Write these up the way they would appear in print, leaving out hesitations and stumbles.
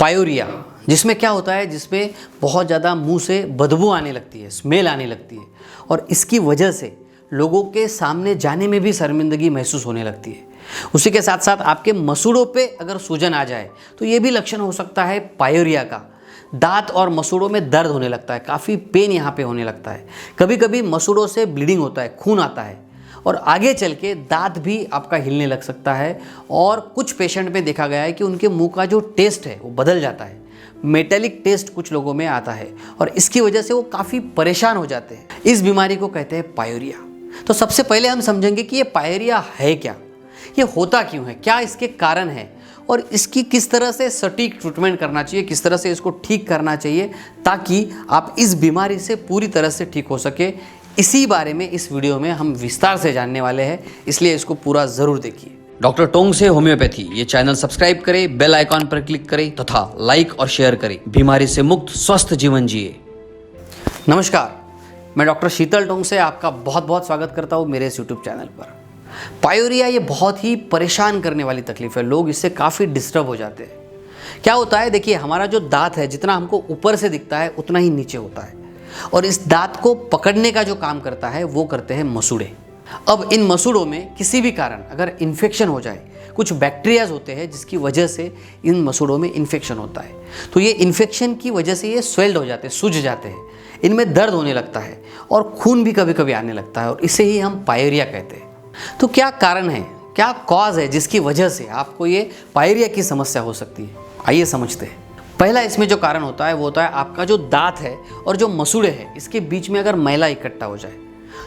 Pyorrhoea, जिसमें क्या होता है, जिसमें बहुत ज़्यादा मुंह से बदबू आने लगती है, स्मेल आने लगती है और इसकी वजह से लोगों के सामने जाने में भी शर्मिंदगी महसूस होने लगती है। उसी के साथ साथ आपके मसूड़ों पे अगर सूजन आ जाए तो ये भी लक्षण हो सकता है पायोरिया का। दांत और मसूड़ों में दर्द होने लगता है, काफ़ी पेन यहाँ पे होने लगता है, कभी कभी मसूड़ों से ब्लीडिंग होता है, खून आता है और आगे चल के दांत भी आपका हिलने लग सकता है। और कुछ पेशेंट में देखा गया है कि उनके मुंह का जो टेस्ट है वो बदल जाता है, मेटेलिक टेस्ट कुछ लोगों में आता है और इसकी वजह से वो काफ़ी परेशान हो जाते हैं। इस बीमारी को कहते हैं पायोरिया। तो सबसे पहले हम समझेंगे कि ये पायोरिया है क्या, ये होता क्यों है, क्या इसके कारण है और इसकी किस तरह से सटीक ट्रीटमेंट करना चाहिए, किस तरह से इसको ठीक करना चाहिए ताकि आप इस बीमारी से पूरी तरह से ठीक हो सके। इसी बारे में इस वीडियो में हम विस्तार से जानने वाले हैं, इसलिए इसको पूरा ज़रूर देखिए। डॉक्टर टोंग से होम्योपैथी ये चैनल सब्सक्राइब करें, बेल आइकॉन पर क्लिक करें तथा लाइक और शेयर करें। बीमारी से मुक्त स्वस्थ जीवन जिए। नमस्कार, मैं डॉक्टर शीतल टोंग से आपका बहुत बहुत स्वागत करता हूँ मेरे इस यूट्यूब चैनल पर। पायोरिया ये बहुत ही परेशान करने वाली तकलीफ है, लोग इससे काफ़ी डिस्टर्ब हो जाते हैं। क्या होता है, देखिए हमारा जो दांत है जितना हमको ऊपर से दिखता है उतना ही नीचे होता है और इस दांत को पकड़ने का जो काम करता है वो करते हैं मसूड़े। अब इन मसूड़ों में किसी भी कारण अगर इन्फेक्शन हो जाए, कुछ बैक्टीरियाज होते हैं जिसकी वजह से इन मसूड़ों में इन्फेक्शन होता है, तो ये इन्फेक्शन की वजह से ये स्वेल्ड हो जाते हैं, सूज जाते हैं, इनमें दर्द होने लगता है और खून भी कभी कभी आने लगता है और इसे ही हम पायोरिया कहते हैं। तो क्या कारण है, क्या कॉज है जिसकी वजह से आपको ये पायोरिया की समस्या हो सकती है, आइए समझते हैं। पहला इसमें जो कारण होता है वो होता है आपका जो दांत है और जो मसूड़े हैं इसके बीच में अगर मैला इकट्ठा हो जाए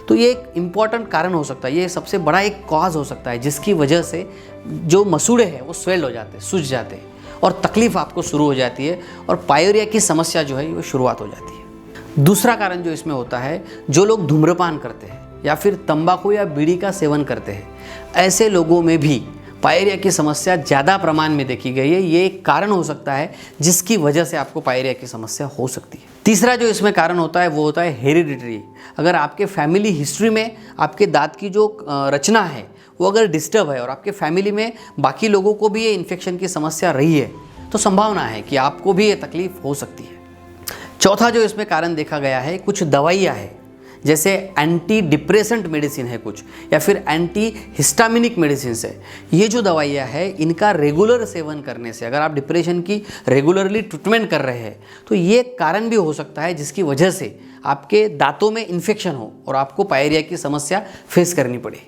तो ये एक इम्पॉर्टेंट कारण हो सकता है, ये सबसे बड़ा एक कॉज हो सकता है जिसकी वजह से जो मसूड़े हैं वो स्वेल्ड हो जाते हैं, सूज जाते हैं और तकलीफ आपको शुरू हो जाती है और पायोरिया की समस्या जो है वो शुरुआत हो जाती है। दूसरा कारण जो इसमें होता है, जो लोग धूम्रपान करते हैं या फिर तंबाकू या बीड़ी का सेवन करते हैं, ऐसे लोगों में भी पायोरिया की समस्या ज़्यादा प्रमाण में देखी गई है। ये एक कारण हो सकता है जिसकी वजह से आपको पायोरिया की समस्या हो सकती है। तीसरा जो इसमें कारण होता है वो होता है हेरिडिटरी। अगर आपके फैमिली हिस्ट्री में आपके दांत की जो रचना है वो अगर डिस्टर्ब है और आपके फैमिली में बाकी लोगों को भी ये इन्फेक्शन की समस्या रही है तो संभावना है कि आपको भी ये तकलीफ हो सकती है। चौथा जो इसमें कारण देखा गया है, कुछ दवाइयाँ हैं जैसे एंटी डिप्रेसेंट मेडिसिन है कुछ या फिर एंटी हिस्टामिनिक मेडिसिन है। ये जो दवाइयाँ है इनका रेगुलर सेवन करने से, अगर आप डिप्रेशन की रेगुलरली ट्रीटमेंट कर रहे हैं तो ये कारण भी हो सकता है जिसकी वजह से आपके दांतों में इन्फेक्शन हो और आपको पायोरिया की समस्या फेस करनी पड़े।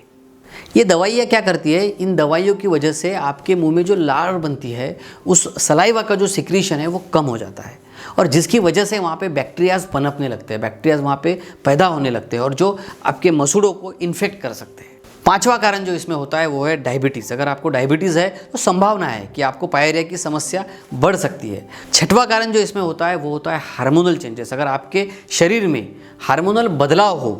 ये दवाइयाँ क्या करती है, इन दवाइयों की वजह से आपके मुंह में जो लार बनती है, उस सलाइवा का जो सिक्रीशन है वो कम हो जाता है और जिसकी वजह से वहाँ पे बैक्टीरियाज पनपने लगते हैं, बैक्टीरियाज वहाँ पे पैदा होने लगते हैं और जो आपके मसूड़ों को इन्फेक्ट कर सकते हैं। पांचवा कारण जो इसमें होता है वो है डायबिटीज़। अगर आपको डायबिटीज़ है तो संभावना है कि आपको पायोरिया की समस्या बढ़ सकती है। छठवां कारण जो इसमें होता है वो होता है हार्मोनल चेंजेस। अगर आपके शरीर में हार्मोनल बदलाव हो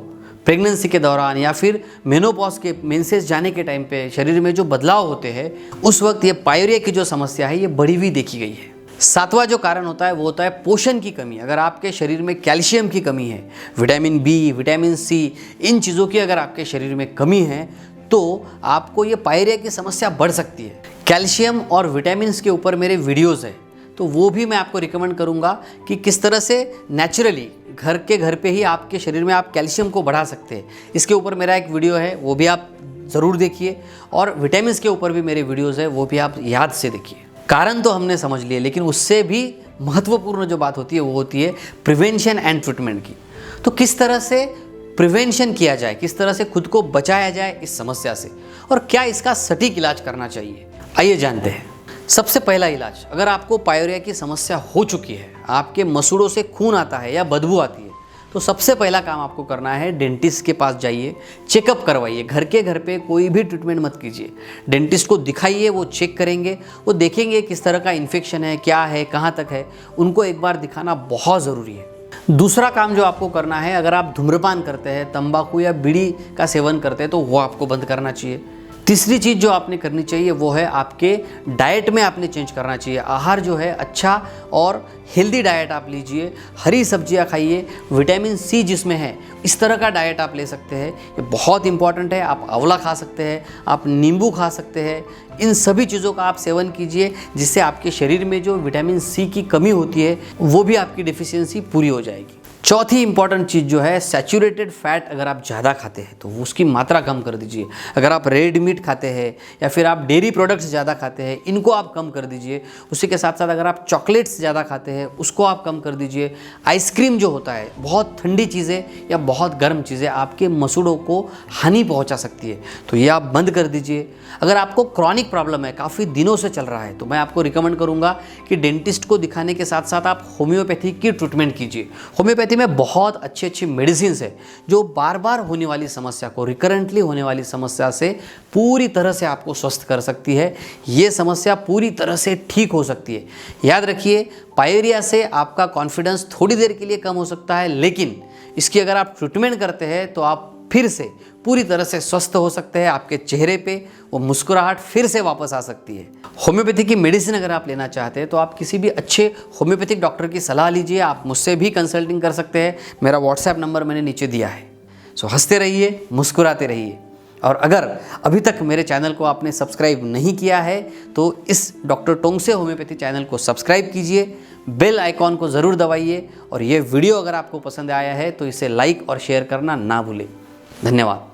प्रेगनेंसी के दौरान या फिर मेनोपॉज के मेंसेस जाने के टाइम पे शरीर में जो बदलाव होते हैं उस वक्त ये पायोरिया की जो समस्या है ये बढ़ी हुई देखी गई है। सातवां जो कारण होता है वो होता है पोषण की कमी। अगर आपके शरीर में कैल्शियम की कमी है, विटामिन बी, विटामिन सी, इन चीज़ों की अगर आपके शरीर में कमी है तो आपको ये पायोरिया की समस्या बढ़ सकती है। कैल्शियम और विटामिन के ऊपर मेरे वीडियोज़ है तो वो भी मैं आपको रिकमेंड करूँगा कि किस तरह से नेचुरली घर पे ही आपके शरीर में आप कैल्शियम को बढ़ा सकते हैं। इसके ऊपर मेरा एक वीडियो है, वो भी आप ज़रूर देखिए और विटामिन के ऊपर भी मेरे वीडियोज़ है, वो भी आप याद से देखिए। कारण तो हमने समझ लिए, लेकिन उससे भी महत्वपूर्ण जो बात होती है वो होती है प्रिवेंशन एंड ट्रीटमेंट की। तो किस तरह से प्रिवेंशन किया जाए, किस तरह से खुद को बचाया जाए इस समस्या से और क्या इसका सटीक इलाज करना चाहिए, आइए जानते हैं। सबसे पहला इलाज, अगर आपको पायोरिया की समस्या हो चुकी है, आपके मसूड़ों से खून आता है या बदबू आती है, तो सबसे पहला काम आपको करना है डेंटिस्ट के पास जाइए, चेकअप करवाइए। घर पे कोई भी ट्रीटमेंट मत कीजिए, डेंटिस्ट को दिखाइए, वो चेक करेंगे, वो देखेंगे किस तरह का इन्फेक्शन है, क्या है, कहाँ तक है, उनको एक बार दिखाना बहुत ज़रूरी है। दूसरा काम जो आपको करना है, अगर आप धूम्रपान करते हैं, तंबाकू या बीड़ी का सेवन करते हैं तो वो आपको बंद करना चाहिए। तीसरी चीज़ जो आपने करनी चाहिए वो है आपके डाइट में आपने चेंज करना चाहिए। आहार जो है अच्छा और हेल्दी डाइट आप लीजिए, हरी सब्जियां खाइए, विटामिन सी जिसमें है, इस तरह का डाइट आप ले सकते हैं। ये बहुत इंपॉर्टेंट है। आप आंवला खा सकते हैं, आप नींबू खा सकते हैं, इन सभी चीज़ों का आप सेवन कीजिए जिससे आपके शरीर में जो विटामिन सी की कमी होती है वो भी आपकी डिफिशियंसी पूरी हो जाएगी। चौथी इंपॉर्टेंट चीज़ जो है, सैचुरेटेड फैट अगर आप ज़्यादा खाते हैं तो उसकी मात्रा कम कर दीजिए। अगर आप रेड मीट खाते हैं या फिर आप डेयरी प्रोडक्ट्स ज़्यादा खाते हैं, इनको आप कम कर दीजिए। उसी के साथ साथ अगर आप चॉकलेट्स ज़्यादा खाते हैं उसको आप कम कर दीजिए। आइसक्रीम जो होता है, बहुत ठंडी चीज़ें या बहुत गर्म चीज़ें आपके मसूड़ों को हानि पहुँचा सकती है, तो ये आप बंद कर दीजिए। अगर आपको क्रॉनिक प्रॉब्लम है, काफ़ी दिनों से चल रहा है, तो मैं आपको रिकमेंड करूँगा कि डेंटिस्ट को दिखाने के साथ साथ आप होम्योपैथी की ट्रीटमेंट कीजिए। होम्योपैथी में बहुत अच्छी अच्छी मेडिसिन है जो बार बार होने वाली समस्या को, रिकरेंटली होने वाली समस्या से पूरी तरह से आपको स्वस्थ कर सकती है। ये समस्या पूरी तरह से ठीक हो सकती है। याद रखिए, पायरिया से आपका कॉन्फिडेंस थोड़ी देर के लिए कम हो सकता है, लेकिन इसकी अगर आप ट्रीटमेंट करते हैं तो आप फिर से पूरी तरह से स्वस्थ हो सकते हैं। आपके चेहरे पे वो मुस्कुराहट फिर से वापस आ सकती है। होम्योपैथी की मेडिसिन अगर आप लेना चाहते हैं तो आप किसी भी अच्छे होम्योपैथिक डॉक्टर की सलाह लीजिए। आप मुझसे भी कंसल्टिंग कर सकते हैं। मेरा व्हाट्सएप नंबर मैंने नीचे दिया है। सो हंसते रहिए, मुस्कुराते रहिए। और अगर अभी तक मेरे चैनल को आपने सब्सक्राइब नहीं किया है तो इस डॉक्टर टोंगसे होम्योपैथी चैनल को सब्सक्राइब कीजिए, बेल आइकॉन को ज़रूर दबाइए और ये वीडियो अगर आपको पसंद आया है तो इसे लाइक और शेयर करना ना भूलें। धन्यवाद।